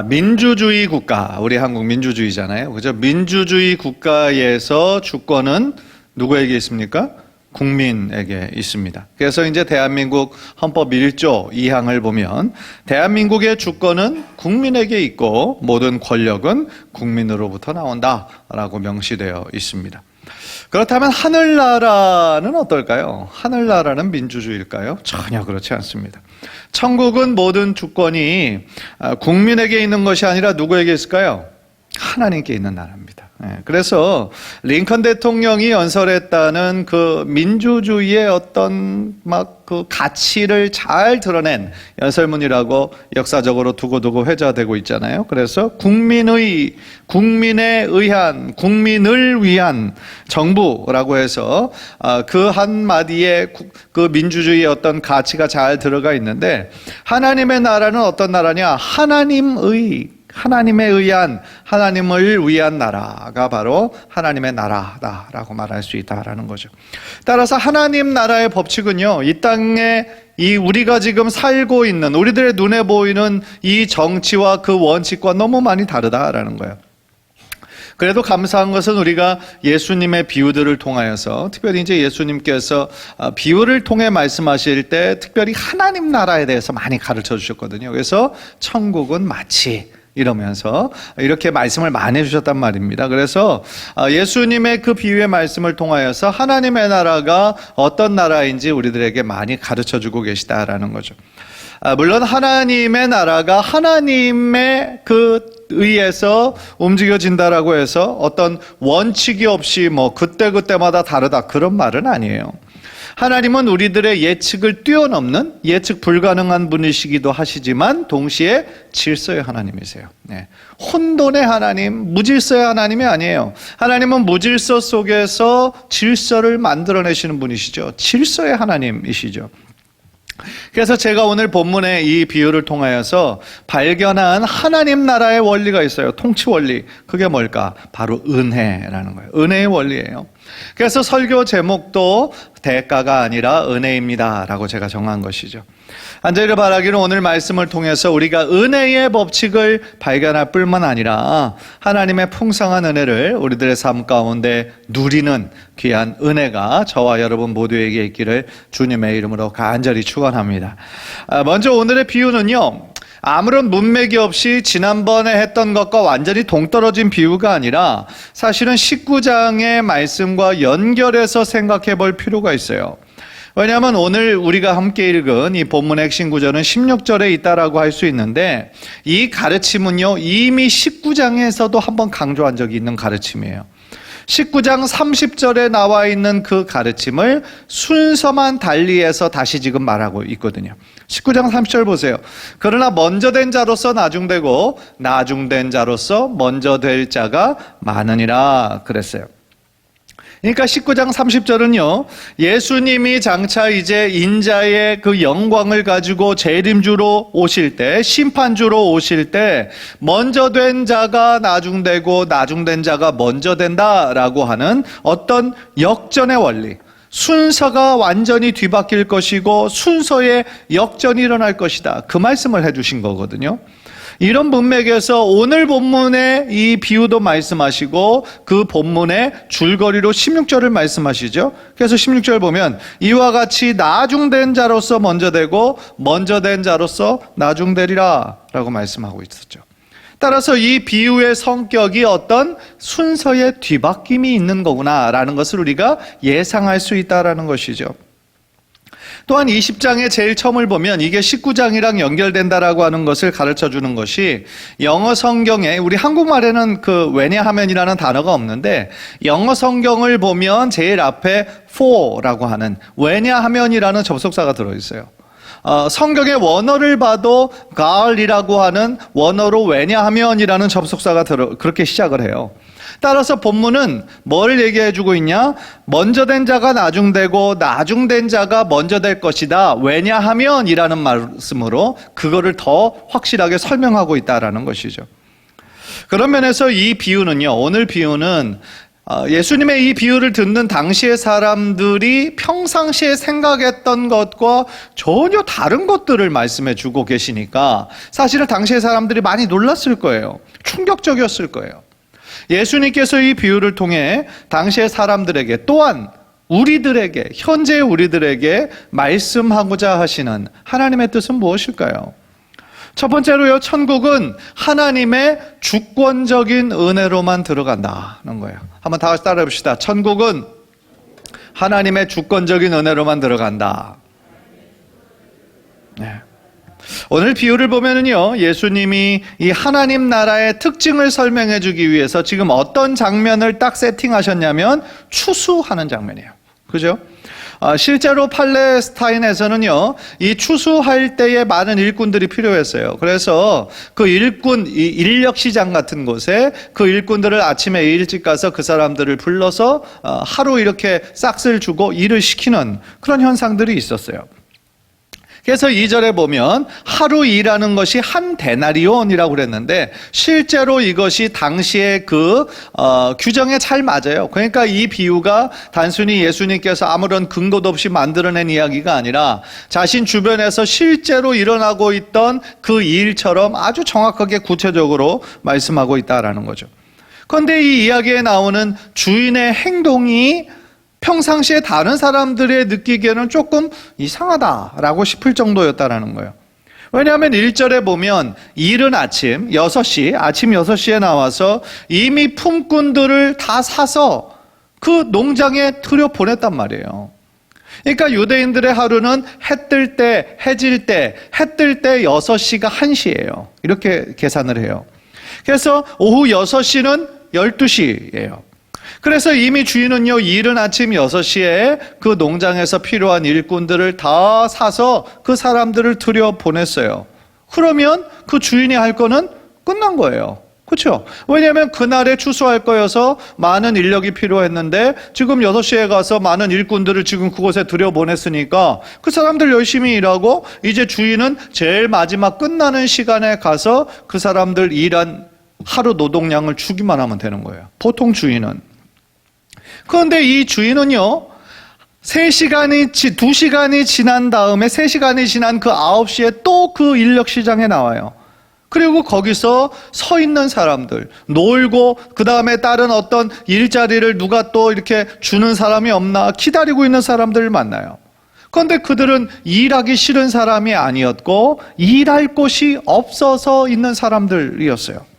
민주주의 국가, 우리 한국 민주주의잖아요. 그죠? 민주주의 국가에서 주권은 누구에게 있습니까? 국민에게 있습니다. 그래서 이제 대한민국 헌법 1조 2항을 보면 대한민국의 주권은 국민에게 있고 모든 권력은 국민으로부터 나온다라고 명시되어 있습니다. 그렇다면 하늘나라는 어떨까요? 하늘나라는 민주주의일까요? 전혀 그렇지 않습니다. 천국은 모든 주권이 국민에게 있는 것이 아니라 누구에게 있을까요? 하나님께 있는 나라입니다. 그래서 링컨 대통령이 연설했다는 그 민주주의의 어떤 그 가치를 잘 드러낸 연설문이라고 역사적으로 두고두고 회자되고 있잖아요. 그래서 국민의, 국민에 의한, 국민을 위한 정부라고 해서 그 한마디에 그 민주주의의 어떤 가치가 잘 들어가 있는데, 하나님의 나라는 어떤 나라냐? 하나님에 의한, 하나님을 위한 나라가 바로 하나님의 나라다라고 말할 수 있다라는 거죠. 따라서 하나님 나라의 법칙은요, 이 땅에 우리가 지금 살고 있는, 우리들의 눈에 보이는 이 정치와 그 원칙과 너무 많이 다르다라는 거예요. 그래도 감사한 것은 우리가 예수님의 비유들을 통하여서, 특별히 이제 예수님께서 비유를 통해 말씀하실 때 특별히 하나님 나라에 대해서 많이 가르쳐 주셨거든요. 그래서 천국은 마치 이러면서 이렇게 말씀을 많이 해주셨단 말입니다. 그래서 예수님의 그 비유의 말씀을 통하여서 하나님의 나라가 어떤 나라인지 우리들에게 많이 가르쳐주고 계시다라는 거죠. 물론 하나님의 나라가 하나님의 그 의해서 움직여진다라고 해서 어떤 원칙이 없이 그때그때마다 다르다, 그런 말은 아니에요. 하나님은 우리들의 예측을 뛰어넘는, 예측 불가능한 분이시기도 하시지만 동시에 질서의 하나님이세요. 혼돈의 하나님, 무질서의 하나님이 아니에요. 하나님은 무질서 속에서 질서를 만들어내시는 분이시죠. 질서의 하나님이시죠. 그래서 제가 오늘 본문의 이 비유를 통하여서 발견한 하나님 나라의 원리가 있어요. 통치 원리. 그게 뭘까? 바로 은혜라는 거예요. 은혜의 원리예요. 그래서 설교 제목도 대가가 아니라 은혜입니다 라고 제가 정한 것이죠. 안전히를 바라기는 오늘 말씀을 통해서 우리가 은혜의 법칙을 발견할 뿐만 아니라 하나님의 풍성한 은혜를 우리들의 삶 가운데 누리는 귀한 은혜가 저와 여러분 모두에게 있기를 주님의 이름으로 간절히 축원합니다. 먼저 오늘의 비유는요, 아무런 문맥이 없이 지난번에 했던 것과 완전히 동떨어진 비유가 아니라 사실은 19장의 말씀과 연결해서 생각해 볼 필요가 있어요. 왜냐하면 오늘 우리가 함께 읽은 이 본문의 핵심 구절은 16절에 있다라고 할 수 있는데, 이 가르침은요 이미 19장에서도 한번 강조한 적이 있는 가르침이에요. 19장 30절에 나와 있는 그 가르침을 순서만 달리해서 다시 지금 말하고 있거든요. 19장 30절 보세요. 그러나 먼저 된 자로서 나중되고 나중된 자로서 먼저 될 자가 많으니라 그랬어요. 그러니까 19장 30절은요, 예수님이 장차 이제 인자의 그 영광을 가지고 재림주로 오실 때, 심판주로 오실 때 먼저 된 자가 나중되고 나중된 자가 먼저 된다라고 하는 어떤 역전의 원리, 순서가 완전히 뒤바뀔 것이고 순서의 역전이 일어날 것이다, 그 말씀을 해주신 거거든요. 이런 문맥에서 오늘 본문의 이 비유도 말씀하시고 그 본문의 줄거리로 16절을 말씀하시죠. 그래서 16절 보면 이와 같이 나중된 자로서 먼저 되고 먼저 된 자로서 나중되리라 라고 말씀하고 있었죠. 따라서 이 비유의 성격이 어떤 순서의 뒤바뀜이 있는 거구나라는 것을 우리가 예상할 수 있다라는 것이죠. 또한 20장의 제일 처음을 보면 이게 19장이랑 연결된다라고 하는 것을 가르쳐 주는 것이, 영어 성경에, 우리 한국말에는 그 왜냐하면이라는 단어가 없는데 영어 성경을 보면 제일 앞에 for라고 하는 왜냐하면이라는 접속사가 들어있어요. 성경의 원어를 봐도 가을이라고 하는 원어로 왜냐하면이라는 접속사가 그렇게 시작을 해요. 따라서 본문은 뭘 얘기해 주고 있냐? 먼저 된 자가 나중되고 나중된 자가 먼저 될 것이다, 왜냐하면 이라는 말씀으로 그거를 더 확실하게 설명하고 있다라는 것이죠. 그런 면에서 이 비유는요, 오늘 비유는 예수님의 이 비유를 듣는 당시의 사람들이 평상시에 생각했던 것과 전혀 다른 것들을 말씀해 주고 계시니까 사실은 당시의 사람들이 많이 놀랐을 거예요. 충격적이었을 거예요. 예수님께서 이 비유를 통해 당시의 사람들에게 또한 우리들에게, 현재의 우리들에게 말씀하고자 하시는 하나님의 뜻은 무엇일까요? 첫 번째로요, 천국은 하나님의 주권적인 은혜로만 들어간다는 거예요. 한번 다 같이 따라해 봅시다. 천국은 하나님의 주권적인 은혜로만 들어간다. 네. 오늘 비유를 보면은요, 예수님이 이 하나님 나라의 특징을 설명해 주기 위해서 지금 어떤 장면을 딱 세팅하셨냐면 추수하는 장면이에요. 그죠? 실제로 팔레스타인에서는요, 이 추수할 때에 많은 일꾼들이 필요했어요. 그래서 그 일꾼, 이 인력 시장 같은 곳에 그 일꾼들을 아침에 일찍 가서 그 사람들을 불러서 하루 이렇게 싹쓸 주고 일을 시키는 그런 현상들이 있었어요. 그래서 2절에 보면 하루 일하는 것이 한 데나리온이라고 그랬는데 실제로 이것이 당시의 그 규정에 잘 맞아요. 그러니까 이 비유가 단순히 예수님께서 아무런 근거도 없이 만들어낸 이야기가 아니라 자신 주변에서 실제로 일어나고 있던 그 일처럼 아주 정확하게 구체적으로 말씀하고 있다라는 거죠. 그런데 이 이야기에 나오는 주인의 행동이 평상시에 다른 사람들이 느끼기에는 조금 이상하다라고 싶을 정도였다라는 거예요. 왜냐하면 1절에 보면 이른 아침 6시, 아침 6시에 나와서 이미 품꾼들을 다 사서 그 농장에 들여보냈단 말이에요. 그러니까 유대인들의 하루는 해 뜰 때, 해질 때, 해 뜰 때 6시가 1시예요. 이렇게 계산을 해요. 그래서 오후 6시는 12시예요. 그래서 이미 주인은요, 이른 아침 6시에 그 농장에서 필요한 일꾼들을 다 사서 그 사람들을 들여보냈어요. 그러면 그 주인이 할 거는 끝난 거예요. 그렇죠? 왜냐하면 그날에 추수할 거여서 많은 인력이 필요했는데 지금 6시에 가서 많은 일꾼들을 지금 그곳에 들여보냈으니까 그 사람들 열심히 일하고 이제 주인은 제일 마지막 끝나는 시간에 가서 그 사람들 일한 하루 노동량을 주기만 하면 되는 거예요. 보통 주인은. 그런데 이 주인은요, 2시간이 지난 다음에 3시간이 지난 그 9시에 또 그 인력 시장에 나와요. 그리고 거기서 서 있는 사람들, 놀고 그 다음에 다른 어떤 일자리를 누가 또 이렇게 주는 사람이 없나 기다리고 있는 사람들을 만나요. 그런데 그들은 일하기 싫은 사람이 아니었고 일할 곳이 없어서 있는 사람들이었어요.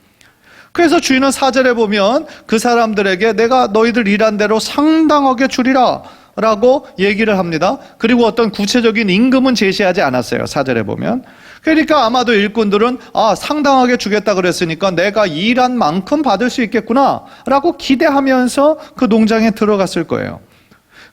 그래서 주인은 4절에 보면 그 사람들에게 내가 너희들 일한 대로 상당하게 주리라 라고 얘기를 합니다. 그리고 어떤 구체적인 임금은 제시하지 않았어요. 4절에 보면. 그러니까 아마도 일꾼들은 상당하게 주겠다 그랬으니까 내가 일한 만큼 받을 수 있겠구나 라고 기대하면서 그 농장에 들어갔을 거예요.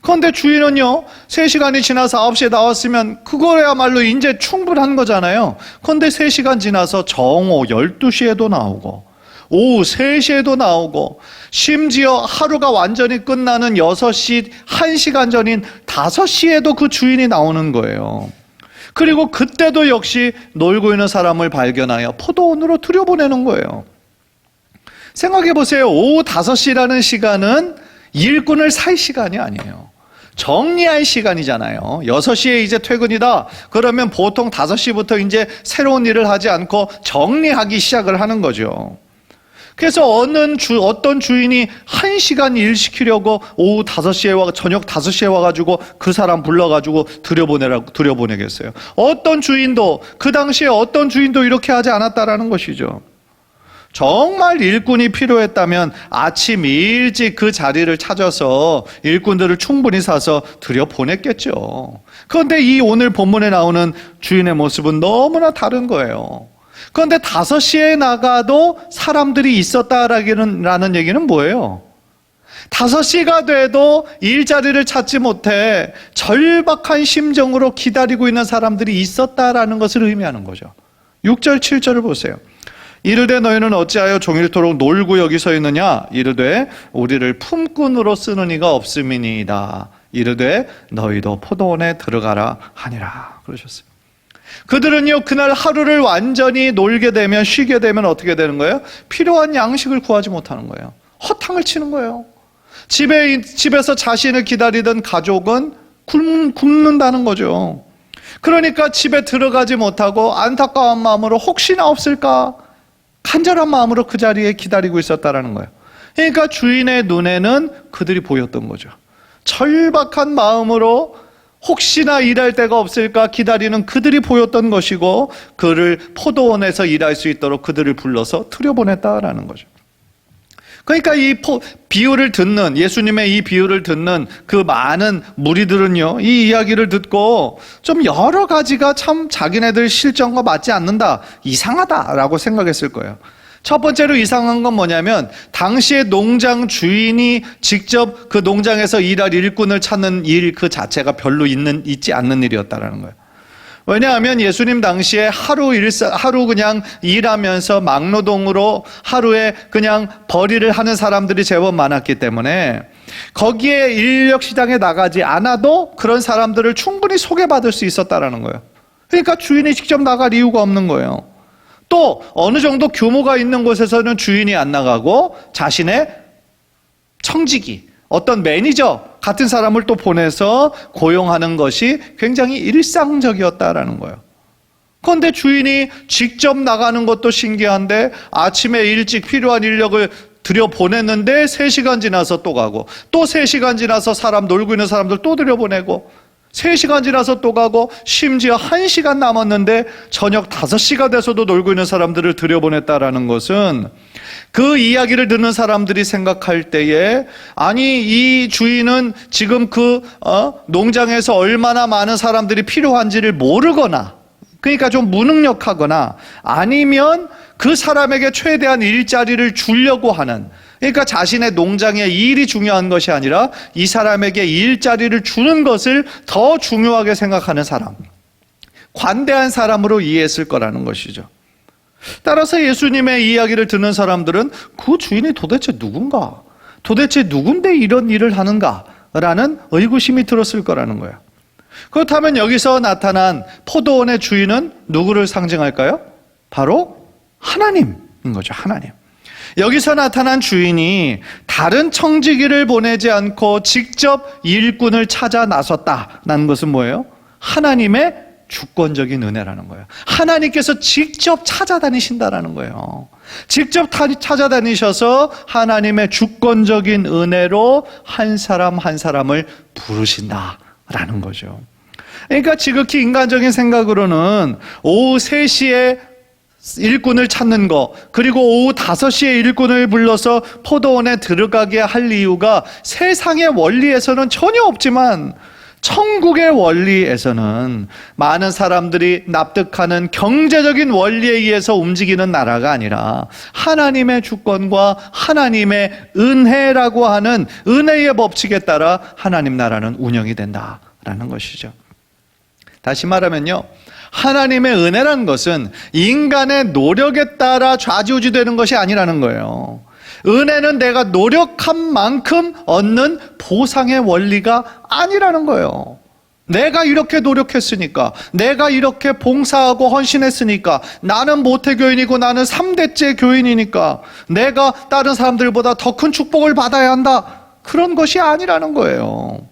그런데 주인은요, 3시간이 지나서 9시에 나왔으면 그거야말로 이제 충분한 거잖아요. 그런데 3시간 지나서 정오 12시에도 나오고 오후 3시에도 나오고 심지어 하루가 완전히 끝나는 6시 1시간 전인 5시에도 그 주인이 나오는 거예요. 그리고 그때도 역시 놀고 있는 사람을 발견하여 포도원으로 들여보내는 거예요. 생각해 보세요. 오후 5시라는 시간은 일꾼을 살 시간이 아니에요. 정리할 시간이잖아요. 6시에 이제 퇴근이다. 그러면 보통 5시부터 이제 새로운 일을 하지 않고 정리하기 시작을 하는 거죠. 그래서 어떤 주인이 1시간 일 시키려고 오후 5시에 저녁 5시에 와가지고 그 사람 불러가지고 들여보내겠어요. 어떤 주인도, 그 당시에 어떤 주인도 이렇게 하지 않았다라는 것이죠. 정말 일꾼이 필요했다면 아침 일찍 그 자리를 찾아서 일꾼들을 충분히 사서 들여보냈겠죠. 그런데 이 오늘 본문에 나오는 주인의 모습은 너무나 다른 거예요. 그런데 5시에 나가도 사람들이 있었다라는 얘기는 뭐예요? 5시가 돼도 일자리를 찾지 못해 절박한 심정으로 기다리고 있는 사람들이 있었다라는 것을 의미하는 거죠. 6절, 7절을 보세요. 이르되 너희는 어찌하여 종일토록 놀고 여기 서 있느냐? 이르되 우리를 품꾼으로 쓰는 이가 없음이니이다. 이르되 너희도 포도원에 들어가라 하니라. 그러셨어요. 그들은요, 그날 하루를 완전히 놀게 되면, 쉬게 되면 어떻게 되는 거예요? 필요한 양식을 구하지 못하는 거예요. 허탕을 치는 거예요. 집에서 자신을 기다리던 가족은 굶는다는 거죠. 그러니까 집에 들어가지 못하고 안타까운 마음으로 혹시나 없을까 간절한 마음으로 그 자리에 기다리고 있었다라는 거예요. 그러니까 주인의 눈에는 그들이 보였던 거죠. 절박한 마음으로 혹시나 일할 데가 없을까 기다리는 그들이 보였던 것이고, 그를 포도원에서 일할 수 있도록 그들을 불러서 들여보냈다라는 거죠. 그러니까 이 비유를 듣는, 예수님의 이 비유를 듣는 그 많은 무리들은요, 이 이야기를 듣고 좀 여러 가지가 참 자기네들 실정과 맞지 않는다, 이상하다라고 생각했을 거예요. 첫 번째로 이상한 건 뭐냐면, 당시에 농장 주인이 직접 그 농장에서 일할 일꾼을 찾는 일 그 자체가 별로 있지 않는 일이었다라는 거예요. 왜냐하면 예수님 당시에 하루 그냥 일하면서 막노동으로 하루에 그냥 벌이를 하는 사람들이 제법 많았기 때문에 거기에 인력 시장에 나가지 않아도 그런 사람들을 충분히 소개받을 수 있었다라는 거예요. 그러니까 주인이 직접 나갈 이유가 없는 거예요. 또 어느 정도 규모가 있는 곳에서는 주인이 안 나가고 자신의 청지기, 어떤 매니저 같은 사람을 또 보내서 고용하는 것이 굉장히 일상적이었다라는 거예요. 그런데 주인이 직접 나가는 것도 신기한데, 아침에 일찍 필요한 인력을 들여보냈는데 3시간 지나서 또 가고, 또 3시간 지나서 사람 놀고 있는 사람들 또 들여보내고, 3시간 지나서 또 가고, 심지어 1시간 남았는데 저녁 5시가 돼서도 놀고 있는 사람들을 들여보냈다라는 것은, 그 이야기를 듣는 사람들이 생각할 때에, 아니 이 주인은 지금 농장에서 얼마나 많은 사람들이 필요한지를 모르거나, 그러니까 좀 무능력하거나, 아니면 그 사람에게 최대한 일자리를 주려고 하는, 그러니까 자신의 농장의 일이 중요한 것이 아니라 이 사람에게 일자리를 주는 것을 더 중요하게 생각하는 사람, 관대한 사람으로 이해했을 거라는 것이죠. 따라서 예수님의 이야기를 듣는 사람들은 그 주인이 도대체 누군가? 도대체 누군데 이런 일을 하는가? 라는 의구심이 들었을 거라는 거예요. 그렇다면 여기서 나타난 포도원의 주인은 누구를 상징할까요? 바로 하나님인 거죠. 하나님. 여기서 나타난 주인이 다른 청지기를 보내지 않고 직접 일꾼을 찾아 나섰다는 것은 뭐예요? 하나님의 주권적인 은혜라는 거예요. 하나님께서 직접 찾아다니신다라는 거예요. 직접 찾아다니셔서 하나님의 주권적인 은혜로 한 사람 한 사람을 부르신다라는 거죠. 그러니까 지극히 인간적인 생각으로는 오후 3시에 일꾼을 찾는 거, 그리고 오후 5시에 일꾼을 불러서 포도원에 들어가게 할 이유가 세상의 원리에서는 전혀 없지만, 천국의 원리에서는 많은 사람들이 납득하는 경제적인 원리에 의해서 움직이는 나라가 아니라 하나님의 주권과 하나님의 은혜라고 하는 은혜의 법칙에 따라 하나님 나라는 운영이 된다라는 것이죠. 다시 말하면요, 하나님의 은혜라는 것은 인간의 노력에 따라 좌지우지되는 것이 아니라는 거예요. 은혜는 내가 노력한 만큼 얻는 보상의 원리가 아니라는 거예요. 내가 이렇게 노력했으니까, 내가 이렇게 봉사하고 헌신했으니까, 나는 모태교인이고 나는 3대째 교인이니까 내가 다른 사람들보다 더 큰 축복을 받아야 한다, 그런 것이 아니라는 거예요.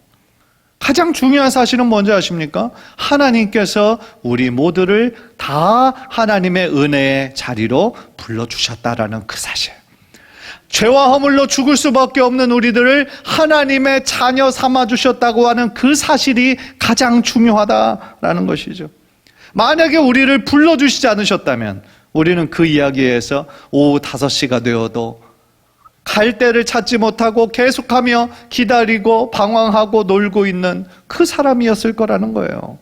가장 중요한 사실은 뭔지 아십니까? 하나님께서 우리 모두를 다 하나님의 은혜의 자리로 불러주셨다라는 그 사실. 죄와 허물로 죽을 수밖에 없는 우리들을 하나님의 자녀 삼아주셨다고 하는 그 사실이 가장 중요하다라는 것이죠. 만약에 우리를 불러주시지 않으셨다면 우리는 그 이야기에서 오후 5시가 되어도 갈 데를 찾지 못하고 계속하며 기다리고 방황하고 놀고 있는 그 사람이었을 거라는 거예요.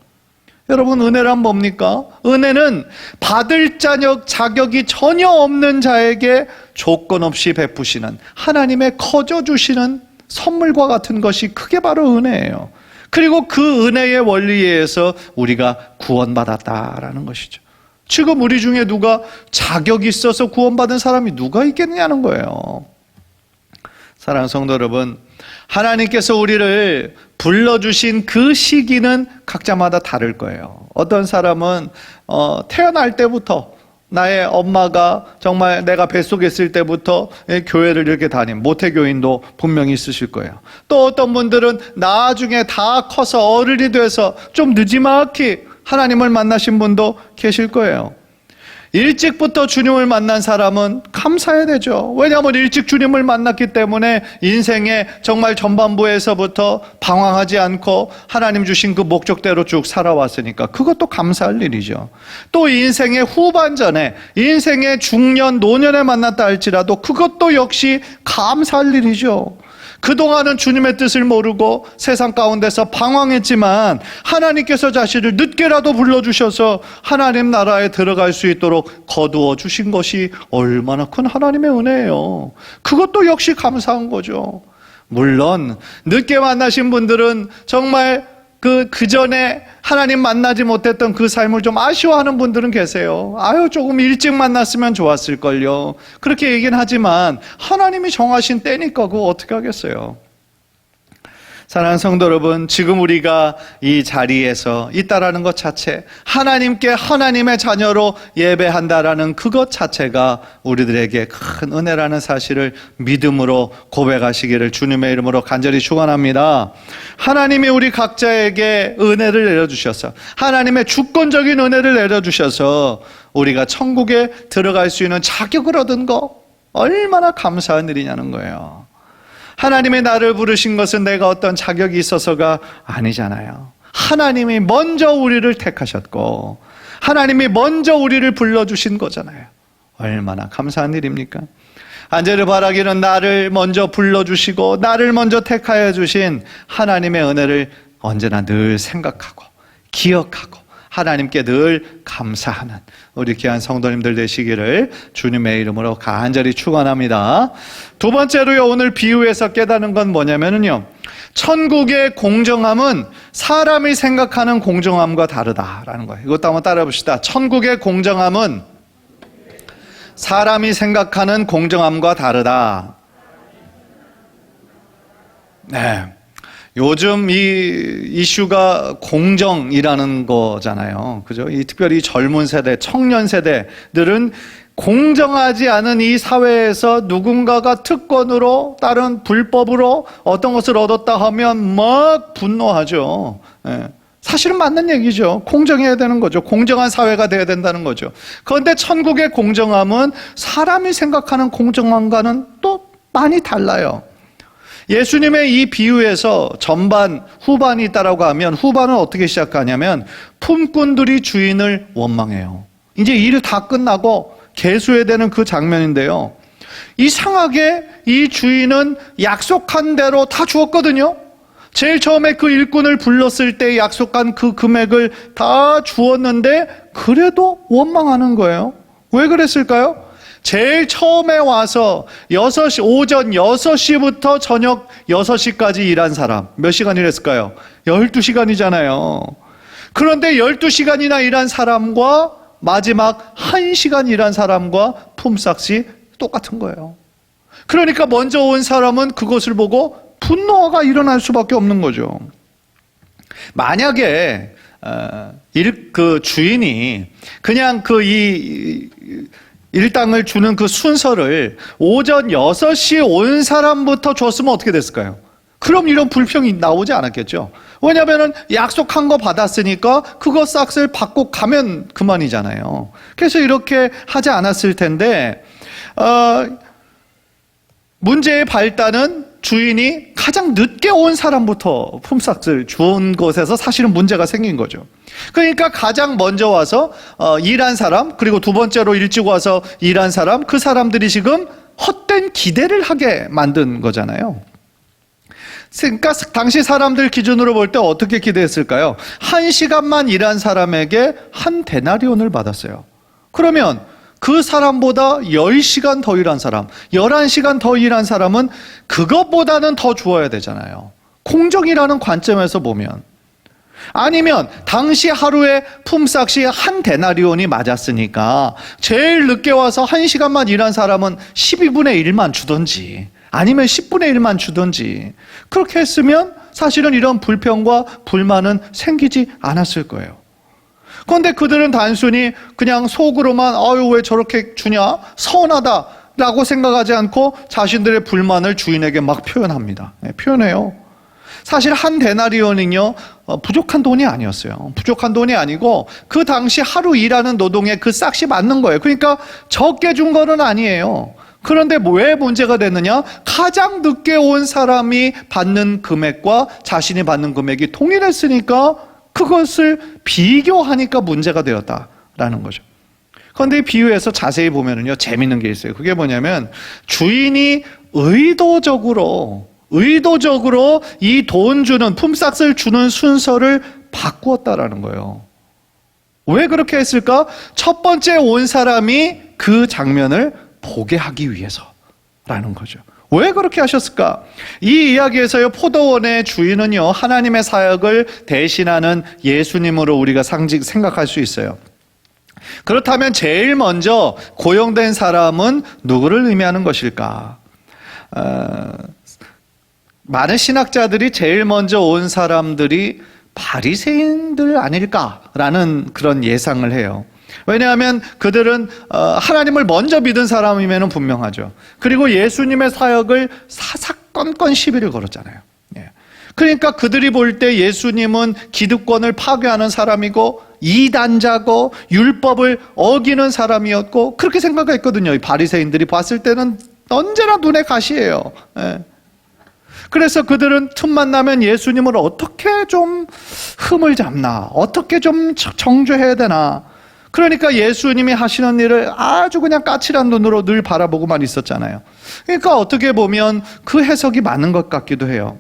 여러분, 은혜란 뭡니까? 은혜는 받을 자격이 전혀 없는 자에게 조건 없이 베푸시는 하나님의 거저 주시는 선물과 같은 것이 그게 바로 은혜예요. 그리고 그 은혜의 원리에 의해서 우리가 구원받았다라는 것이죠. 지금 우리 중에 누가 자격이 있어서 구원받은 사람이 누가 있겠냐는 거예요. 사랑하는 성도 여러분, 하나님께서 우리를 불러주신 그 시기는 각자마다 다를 거예요. 어떤 사람은 태어날 때부터 나의 엄마가 정말 내가 뱃속에 있을 때부터 교회를 이렇게 모태교인도 분명히 있으실 거예요. 또 어떤 분들은 나중에 다 커서 어른이 돼서 좀 늦지막히 하나님을 만나신 분도 계실 거예요. 일찍부터 주님을 만난 사람은 감사해야 되죠. 왜냐하면 일찍 주님을 만났기 때문에 인생의 정말 전반부에서부터 방황하지 않고 하나님 주신 그 목적대로 쭉 살아왔으니까 그것도 감사할 일이죠. 또 인생의 후반전에, 인생의 중년, 노년에 만났다 할지라도 그것도 역시 감사할 일이죠. 그동안은 주님의 뜻을 모르고 세상 가운데서 방황했지만 하나님께서 자신을 늦게라도 불러주셔서 하나님 나라에 들어갈 수 있도록 거두어 주신 것이 얼마나 큰 하나님의 은혜예요. 그것도 역시 감사한 거죠. 물론 늦게 만나신 분들은 정말 그 전에 하나님 만나지 못했던 그 삶을 좀 아쉬워하는 분들은 계세요. 조금 일찍 만났으면 좋았을걸요. 그렇게 얘기는 하지만 하나님이 정하신 때니까 그거 어떻게 하겠어요. 사랑하는 성도 여러분, 지금 우리가 이 자리에서 있다라는 것 자체, 하나님께 하나님의 자녀로 예배한다라는 그것 자체가 우리들에게 큰 은혜라는 사실을 믿음으로 고백하시기를 주님의 이름으로 간절히 축원합니다. 하나님이 우리 각자에게 은혜를 내려주셔서, 하나님의 주권적인 은혜를 내려주셔서 우리가 천국에 들어갈 수 있는 자격을 얻은 거 얼마나 감사한 일이냐는 거예요. 하나님의 나를 부르신 것은 내가 어떤 자격이 있어서가 아니잖아요. 하나님이 먼저 우리를 택하셨고 하나님이 먼저 우리를 불러주신 거잖아요. 얼마나 감사한 일입니까? 안제를 바라기는 나를 먼저 불러주시고 나를 먼저 택하여 주신 하나님의 은혜를 언제나 늘 생각하고 기억하고 하나님께 늘 감사하는 우리 귀한 성도님들 되시기를 주님의 이름으로 간절히 축원합니다. 두 번째로요, 오늘 비유에서 깨닫는 건 뭐냐면요, 천국의 공정함은 사람이 생각하는 공정함과 다르다라는 거예요. 이것도 한번 따라 봅시다. 천국의 공정함은 사람이 생각하는 공정함과 다르다. 네. 요즘 이 이슈가 공정이라는 거잖아요. 그죠? 특별히 젊은 세대, 청년 세대들은 공정하지 않은 이 사회에서 누군가가 특권으로, 다른 불법으로 어떤 것을 얻었다 하면 막 분노하죠. 사실은 맞는 얘기죠. 공정해야 되는 거죠. 공정한 사회가 돼야 된다는 거죠. 그런데 천국의 공정함은 사람이 생각하는 공정함과는 또 많이 달라요. 예수님의 이 비유에서 전반, 후반이 있다라고 하면 후반은 어떻게 시작하냐면 품꾼들이 주인을 원망해요. 이제 일 다 끝나고 개수해되는 그 장면인데요. 이상하게 이 주인은 약속한 대로 다 주었거든요. 제일 처음에 그 일꾼을 불렀을 때 약속한 그 금액을 다 주었는데 그래도 원망하는 거예요. 왜 그랬을까요? 제일 처음에 와서 오전 6시부터 저녁 6시까지 일한 사람 몇 시간 일했을까요? 12시간이잖아요. 그런데 12시간이나 일한 사람과 마지막 1시간 일한 사람과 품삯이 똑같은 거예요. 그러니까 먼저 온 사람은 그것을 보고 분노가 일어날 수밖에 없는 거죠. 만약에 그 주인이 그냥 일당을 주는 그 순서를 오전 6시에 온 사람부터 줬으면 어떻게 됐을까요? 그럼 이런 불평이 나오지 않았겠죠. 왜냐하면 약속한 거 받았으니까 그거 싹을 받고 가면 그만이잖아요. 그래서 이렇게 하지 않았을 텐데 문제의 발단은 주인이 가장 늦게 온 사람부터 품삯을 준 것에서 사실은 문제가 생긴 거죠. 그러니까 가장 먼저 와서 일한 사람, 그리고 두 번째로 일찍 와서 일한 사람, 그 사람들이 지금 헛된 기대를 하게 만든 거잖아요. 그러니까 당시 사람들 기준으로 볼 때 어떻게 기대했을까요? 1시간만 일한 사람에게 한 데나리온을 받았어요. 그러면 그 사람보다 10시간 더 일한 사람, 11시간 더 일한 사람은 그것보다는 더 주어야 되잖아요. 공정이라는 관점에서 보면. 아니면 당시 하루에 품삯이 한 데나리온이 맞았으니까 제일 늦게 와서 1시간만 일한 사람은 12분의 1만 주든지 아니면 10분의 1만 주든지 그렇게 했으면 사실은 이런 불평과 불만은 생기지 않았을 거예요. 그런데 그들은 단순히 그냥 속으로만 아유 왜 저렇게 주냐? 서운하다라고 생각하지 않고 자신들의 불만을 주인에게 막 표현합니다. 표현해요. 사실 한 데나리온은요 부족한 돈이 아니었어요. 부족한 돈이 아니고 그 당시 하루 일하는 노동에 그 싹이 맞는 거예요. 그러니까 적게 준 거는 아니에요. 그런데 왜 문제가 됐느냐? 가장 늦게 온 사람이 받는 금액과 자신이 받는 금액이 동일했으니까 그것을 비교하니까 문제가 되었다라는 거죠. 그런데 이 비유에서 자세히 보면은요 재밌는 게 있어요. 그게 뭐냐면 주인이 의도적으로 이 돈 주는 품삯을 주는 순서를 바꾸었다라는 거예요. 왜 그렇게 했을까? 첫 번째 온 사람이 그 장면을 보게 하기 위해서라는 거죠. 왜 그렇게 하셨을까? 이 이야기에서요 포도원의 주인은요 하나님의 사역을 대신하는 예수님으로 우리가 생각할 수 있어요. 그렇다면 제일 먼저 고용된 사람은 누구를 의미하는 것일까? 많은 신학자들이 제일 먼저 온 사람들이 바리새인들 아닐까라는 그런 예상을 해요. 왜냐하면 그들은 하나님을 먼저 믿은 사람이면 분명하죠. 그리고 예수님의 사역을 사사건건 시비를 걸었잖아요. 그러니까 그들이 볼 때 예수님은 기득권을 파괴하는 사람이고 이단자고 율법을 어기는 사람이었고 그렇게 생각했거든요. 이 바리새인들이 봤을 때는 언제나 눈에 가시예요. 그래서 그들은 틈만 나면 예수님을 어떻게 좀 흠을 잡나, 어떻게 좀 정죄해야 되나. 그러니까 예수님이 하시는 일을 아주 그냥 까칠한 눈으로 늘 바라보고만 있었잖아요. 그러니까 어떻게 보면 그 해석이 맞는 것 같기도 해요.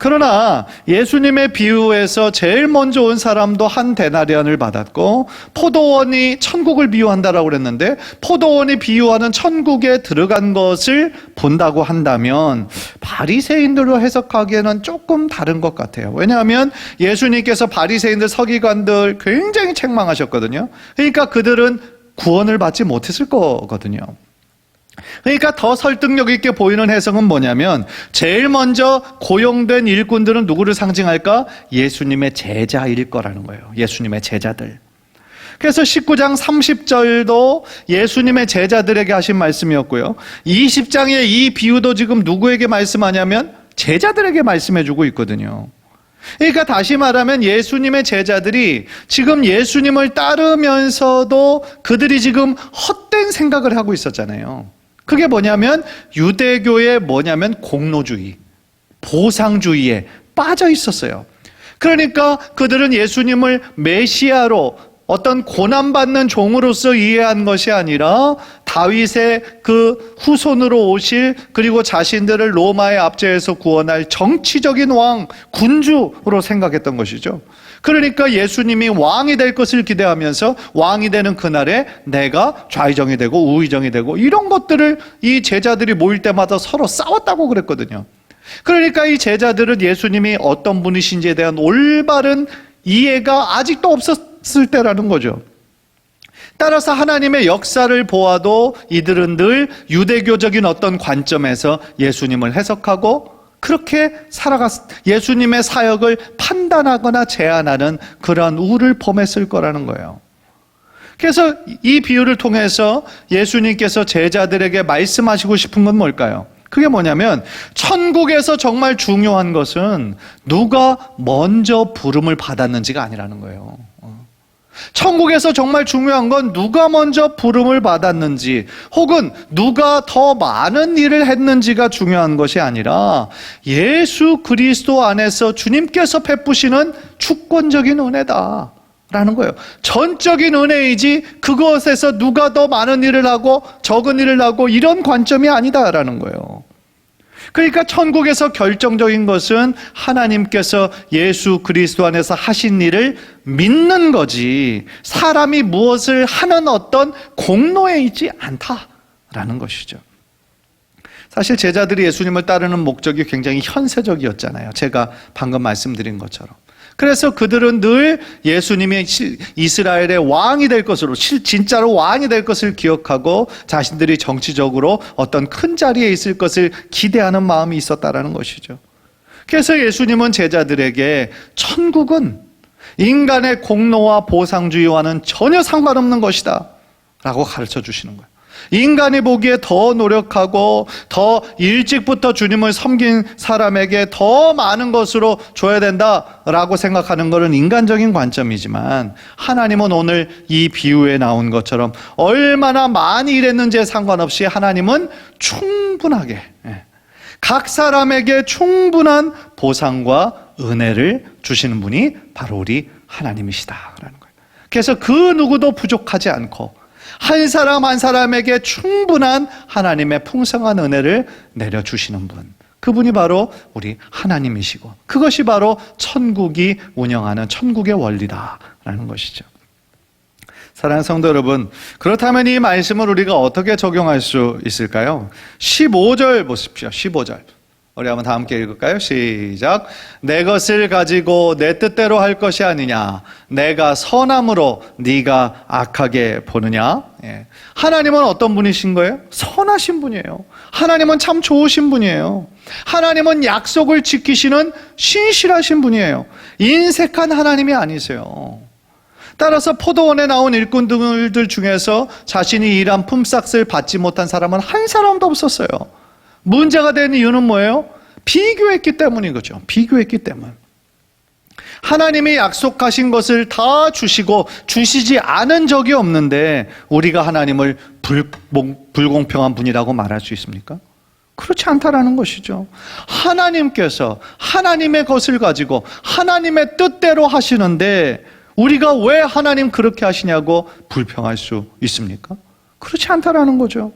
그러나 예수님의 비유에서 제일 먼저 온 사람도 한 데나리온을 받았고 포도원이 천국을 비유한다라고 그랬는데 포도원이 비유하는 천국에 들어간 것을 본다고 한다면 바리새인들로 해석하기에는 조금 다른 것 같아요. 왜냐하면 예수님께서 바리새인들 서기관들 굉장히 책망하셨거든요. 그러니까 그들은 구원을 받지 못했을 거거든요. 그러니까 더 설득력 있게 보이는 해석은 뭐냐면 제일 먼저 고용된 일꾼들은 누구를 상징할까? 예수님의 제자일 거라는 거예요. 예수님의 제자들. 그래서 19장 30절도 예수님의 제자들에게 하신 말씀이었고요. 20장의 이 비유도 지금 누구에게 말씀하냐면 제자들에게 말씀해주고 있거든요. 그러니까 다시 말하면 예수님의 제자들이 지금 예수님을 따르면서도 그들이 지금 헛된 생각을 하고 있었잖아요. 그게 뭐냐면 유대교의 공로주의, 보상주의에 빠져 있었어요. 그러니까 그들은 예수님을 메시아로 어떤 고난받는 종으로서 이해한 것이 아니라 다윗의 그 후손으로 오실 그리고 자신들을 로마의 압제에서 구원할 정치적인 왕, 군주로 생각했던 것이죠. 그러니까 예수님이 왕이 될 것을 기대하면서 왕이 되는 그날에 내가 좌의정이 되고 우의정이 되고 이런 것들을 이 제자들이 모일 때마다 서로 싸웠다고 그랬거든요. 그러니까 이 제자들은 예수님이 어떤 분이신지에 대한 올바른 이해가 아직도 없었을 때라는 거죠. 따라서 하나님의 역사를 보아도 이들은 늘 유대교적인 어떤 관점에서 예수님을 해석하고 그렇게 예수님의 사역을 판단하거나 제안하는 그러한 우를 범했을 거라는 거예요. 그래서 이 비유를 통해서 예수님께서 제자들에게 말씀하시고 싶은 건 뭘까요? 그게 뭐냐면 천국에서 정말 중요한 것은 누가 먼저 부름을 받았는지가 아니라는 거예요. 천국에서 정말 중요한 건 누가 먼저 부름을 받았는지 혹은 누가 더 많은 일을 했는지가 중요한 것이 아니라 예수 그리스도 안에서 주님께서 베푸시는 주권적인 은혜다라는 거예요. 전적인 은혜이지 그것에서 누가 더 많은 일을 하고 적은 일을 하고 이런 관점이 아니다라는 거예요. 그러니까 천국에서 결정적인 것은 하나님께서 예수 그리스도 안에서 하신 일을 믿는 거지 사람이 무엇을 하는 어떤 공로에 있지 않다라는 것이죠. 사실 제자들이 예수님을 따르는 목적이 굉장히 현세적이었잖아요. 제가 방금 말씀드린 것처럼. 그래서 그들은 늘 예수님이 이스라엘의 왕이 될 것으로 진짜로 왕이 될 것을 기억하고 자신들이 정치적으로 어떤 큰 자리에 있을 것을 기대하는 마음이 있었다라는 것이죠. 그래서 예수님은 제자들에게 천국은 인간의 공로와 보상주의와는 전혀 상관없는 것이다 라고 가르쳐 주시는 거예요. 인간이 보기에 더 노력하고 더 일찍부터 주님을 섬긴 사람에게 더 많은 것으로 줘야 된다라고 생각하는 것은 인간적인 관점이지만, 하나님은 오늘 이 비유에 나온 것처럼 얼마나 많이 일했는지에 상관없이 하나님은 충분하게, 각 사람에게 충분한 보상과 은혜를 주시는 분이 바로 우리 하나님이시다라는 거예요. 그래서 그 누구도 부족하지 않고 한 사람 한 사람에게 충분한 하나님의 풍성한 은혜를 내려주시는 분, 그분이 바로 우리 하나님이시고, 그것이 바로 천국이 운영하는 천국의 원리다라는 것이죠. 사랑하는 성도 여러분, 그렇다면 이 말씀을 우리가 어떻게 적용할 수 있을까요? 15절 보십시오. 15절. 우리 한번 다 함께 읽을까요? 시작. 내 것을 가지고 내 뜻대로 할 것이 아니냐, 내가 선함으로 네가 악하게 보느냐. 하나님은 어떤 분이신 거예요? 선하신 분이에요. 하나님은 참 좋으신 분이에요. 하나님은 약속을 지키시는 신실하신 분이에요. 인색한 하나님이 아니세요. 따라서 포도원에 나온 일꾼들 중에서 자신이 일한 품삯을 받지 못한 사람은 한 사람도 없었어요. 문제가 된 이유는 뭐예요? 비교했기 때문인 거죠. 비교했기 때문. 하나님이 약속하신 것을 다 주시고 주시지 않은 적이 없는데 우리가 하나님을 불공평한 분이라고 말할 수 있습니까? 그렇지 않다라는 것이죠. 하나님께서 하나님의 것을 가지고 하나님의 뜻대로 하시는데 우리가 왜 하나님 그렇게 하시냐고 불평할 수 있습니까? 그렇지 않다라는 거죠.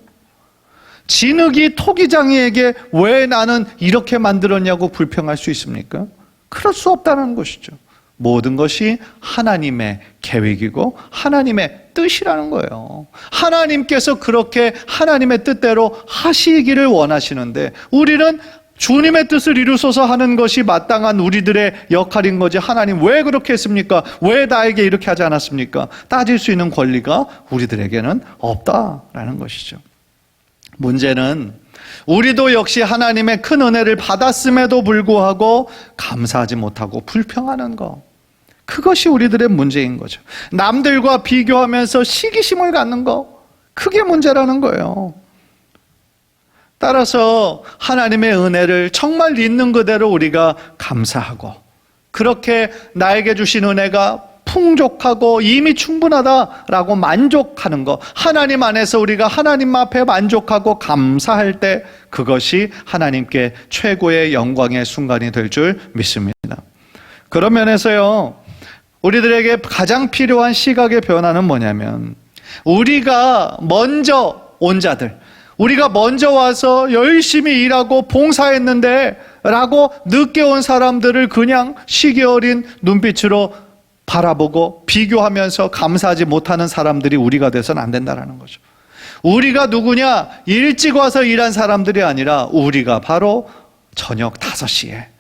진흙이 토기장이에게 왜 나는 이렇게 만들었냐고 불평할 수 있습니까? 그럴 수 없다는 것이죠. 모든 것이 하나님의 계획이고 하나님의 뜻이라는 거예요. 하나님께서 그렇게 하나님의 뜻대로 하시기를 원하시는데 우리는 주님의 뜻을 이루소서 하는 것이 마땅한 우리들의 역할인 거지, 하나님 왜 그렇게 했습니까? 왜 나에게 이렇게 하지 않았습니까? 따질 수 있는 권리가 우리들에게는 없다라는 것이죠. 문제는 우리도 역시 하나님의 큰 은혜를 받았음에도 불구하고 감사하지 못하고 불평하는 것, 그것이 우리들의 문제인 거죠. 남들과 비교하면서 시기심을 갖는 것, 그게 문제라는 거예요. 따라서 하나님의 은혜를 정말 있는 그대로 우리가 감사하고, 그렇게 나에게 주신 은혜가 풍족하고 이미 충분하다라고 만족하는 것, 하나님 안에서 우리가 하나님 앞에 만족하고 감사할 때 그것이 하나님께 최고의 영광의 순간이 될 줄 믿습니다. 그런 면에서요, 우리들에게 가장 필요한 시각의 변화는 뭐냐면, 우리가 먼저 온 자들, 우리가 먼저 와서 열심히 일하고 봉사했는데 라고 늦게 온 사람들을 그냥 시기 어린 눈빛으로 바라보고 비교하면서 감사하지 못하는 사람들이 우리가 돼서는 안 된다는 거죠. 우리가 누구냐? 일찍 와서 일한 사람들이 아니라 우리가 바로 저녁 5시에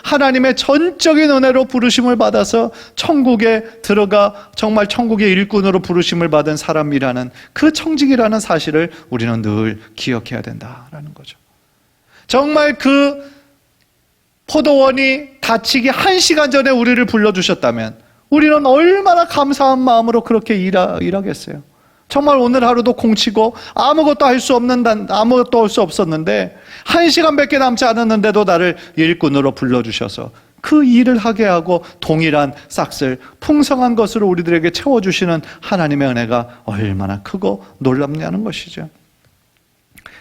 하나님의 전적인 은혜로 부르심을 받아서 천국에 들어가 정말 천국의 일꾼으로 부르심을 받은 사람이라는 그 청직이라는 사실을 우리는 늘 기억해야 된다라는 거죠. 정말 그 포도원이 닫히기 1시간 전에 우리를 불러주셨다면 우리는 얼마나 감사한 마음으로 그렇게 일하겠어요. 정말 오늘 하루도 공치고 아무것도 할 수 없었는데 1시간밖에 남지 않았는데도 나를 일꾼으로 불러주셔서 그 일을 하게 하고 동일한 싹쓸 풍성한 것으로 우리들에게 채워주시는 하나님의 은혜가 얼마나 크고 놀랍냐는 것이죠.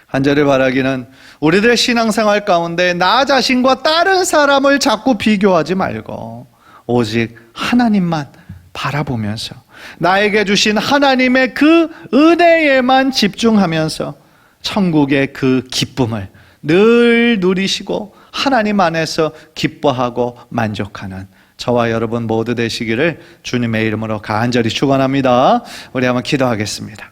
간절히 바라기는 우리들의 신앙생활 가운데 나 자신과 다른 사람을 자꾸 비교하지 말고 오직 하나님만 바라보면서 나에게 주신 하나님의 그 은혜에만 집중하면서 천국의 그 기쁨을 늘 누리시고 하나님 안에서 기뻐하고 만족하는 저와 여러분 모두 되시기를 주님의 이름으로 간절히 축원합니다. 우리 한번 기도하겠습니다.